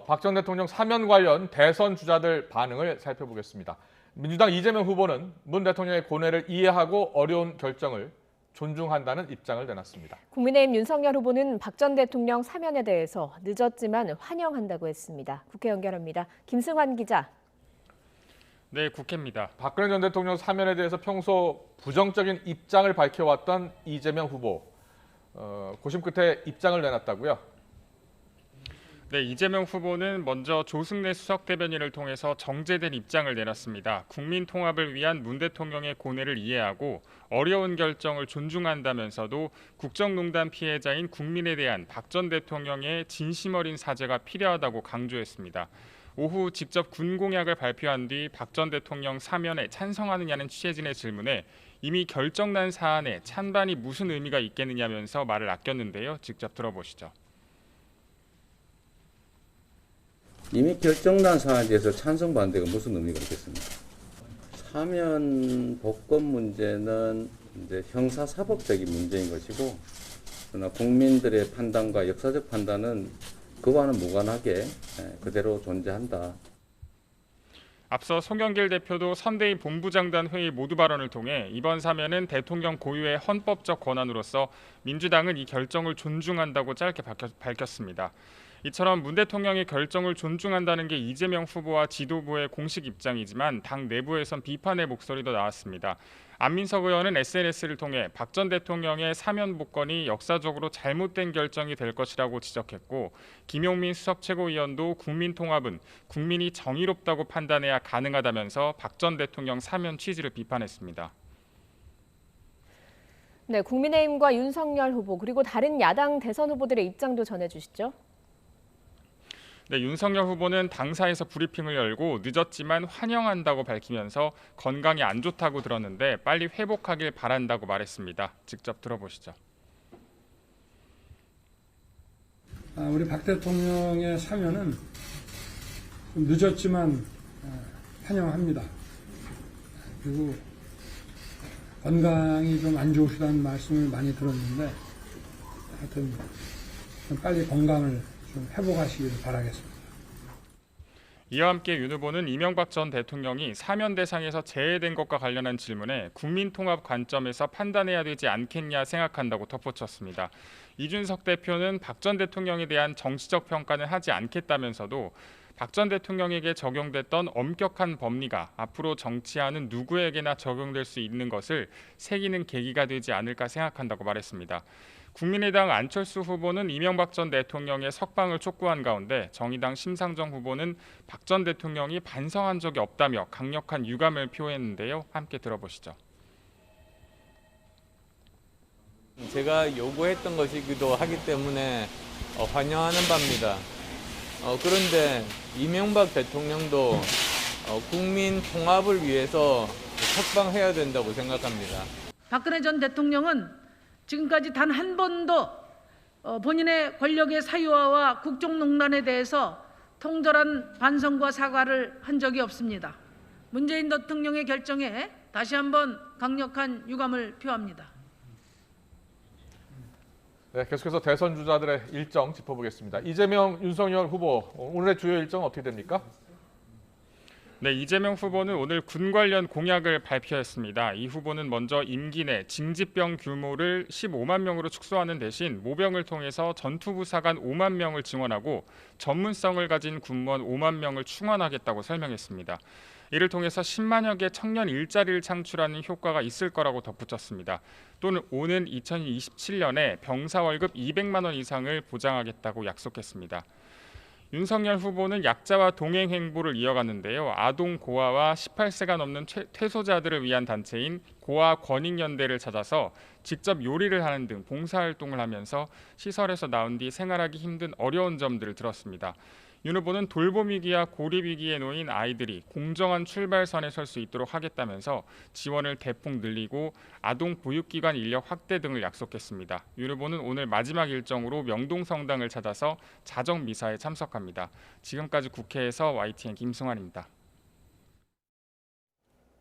박 전 대통령 사면 관련 대선 주자들 반응을 살펴보겠습니다. 민주당 이재명 후보는 문 대통령의 고뇌를 이해하고 어려운 결정을 존중한다는 입장을 내놨습니다. 국민의힘 윤석열 후보는 박 전 대통령 사면에 대해서 늦었지만 환영한다고 했습니다. 국회 연결합니다. 김승환 기자. 네, 국회입니다. 박근혜 전 대통령 사면에 대해서 평소 부정적인 입장을 밝혀왔던 이재명 후보, 고심 끝에 입장을 내놨다고요? 네, 이재명 후보는 먼저 조승래 수석 대변인을 통해서 정제된 입장을 내놨습니다. 국민 통합을 위한 문 대통령의 고뇌를 이해하고 어려운 결정을 존중한다면서도 국정농단 피해자인 국민에 대한 박 전 대통령의 진심 어린 사죄가 필요하다고 강조했습니다. 오후 직접 군 공약을 발표한 뒤 박 전 대통령 사면에 찬성하느냐는 취재진의 질문에 이미 결정난 사안에 찬반이 무슨 의미가 있겠느냐면서 말을 아꼈는데요. 직접 들어보시죠. 이미 결정난 사안에 대해서 찬성 반대가 무슨 의미가 있겠습니까? 사면 복권 문제는 이제 형사사법적인 문제인 것이고, 그러나 국민들의 판단과 역사적 판단은 그와는 무관하게 그대로 존재한다. 앞서 송영길 대표도 선대위 본부장단 회의 모두 발언을 통해 이번 사면은 대통령 고유의 헌법적 권한으로서 민주당은 이 결정을 존중한다고 짧게 밝혔습니다. 이처럼 문 대통령의 결정을 존중한다는 게 이재명 후보와 지도부의 공식 입장이지만 당 내부에선 비판의 목소리도 나왔습니다. 안민석 의원은 SNS를 통해 박 전 대통령의 사면 복권이 역사적으로 잘못된 결정이 될 것이라고 지적했고, 김용민 수석 최고위원도 국민 통합은 국민이 정의롭다고 판단해야 가능하다면서 박 전 대통령 사면 취지를 비판했습니다. 네, 국민의힘과 윤석열 후보 그리고 다른 야당 대선 후보들의 입장도 전해주시죠. 네, 윤석열 후보는 당사에서 브리핑을 열고 늦었지만 환영한다고 밝히면서 건강이 안 좋다고 들었는데 빨리 회복하길 바란다고 말했습니다. 직접 들어보시죠. 우리 박 대통령의 사면은 좀 늦었지만 환영합니다. 그리고 건강이 좀 안 좋으시다는 말씀을 많이 들었는데 하여튼 좀 빨리 건강을 좀 회복하시길 바라겠습니다. 이와 함께 윤 후보는 이명박 전 대통령이 사면 대상에서 제외된 것과 관련한 질문에 국민 통합 관점에서 판단해야 되지 않겠냐 생각한다고 덧붙였습니다. 이준석 대표는 박 전 대통령에 대한 정치적 평가는 하지 않겠다면서도 박 전 대통령에게 적용됐던 엄격한 법리가 앞으로 정치하는 누구에게나 적용될 수 있는 것을 새기는 계기가 되지 않을까 생각한다고 말했습니다. 국민의당 안철수 후보는 이명박 전 대통령의 석방을 촉구한 가운데 정의당 심상정 후보는 박 전 대통령이 반성한 적이 없다며 강력한 유감을 표했는데요. 함께 들어보시죠. 제가 요구했던 것이기도 하기 때문에 환영하는 바입니다. 그런데 이명박 대통령도 국민 통합을 위해서 석방해야 된다고 생각합니다. 박근혜 전 대통령은 지금까지 단 한 번도 본인의 권력의 사유화와 국정농단에 대해서 통절한 반성과 사과를 한 적이 없습니다. 문재인 대통령의 결정에 다시 한번 강력한 유감을 표합니다. 네, 계속해서 대선 주자들의 일정 짚어보겠습니다. 이재명, 윤석열 후보, 오늘의 주요 일정 어떻게 됩니까? 네, 이재명 후보는 오늘 군 관련 공약을 발표했습니다. 이 후보는 먼저 임기 내 징집병 규모를 15만 명으로 축소하는 대신 모병을 통해서 전투부사관 5만 명을 증원하고 전문성을 가진 군무원 5만 명을 충원하겠다고 설명했습니다. 이를 통해서 10만여 개 청년 일자리를 창출하는 효과가 있을 거라고 덧붙였습니다. 또는 오는 2027년에 병사 월급 200만 원 이상을 보장하겠다고 약속했습니다. 윤석열 후보는 약자와 동행 행보를 이어갔는데요. 아동 고아와 18세가 넘는 퇴소자들을 위한 단체인 고아 권익연대를 찾아서 직접 요리를 하는 등 봉사활동을 하면서 시설에서 나온 뒤 생활하기 힘든 어려운 점들을 들었습니다. 윤 후보는 돌봄 위기와 고립 위기에 놓인 아이들이 공정한 출발선에 설 수 있도록 하겠다면서 지원을 대폭 늘리고 아동 보육기관 인력 확대 등을 약속했습니다. 윤 후보는 오늘 마지막 일정으로 명동성당을 찾아서 자정 미사에 참석합니다. 지금까지 국회에서 YTN 김승환입니다.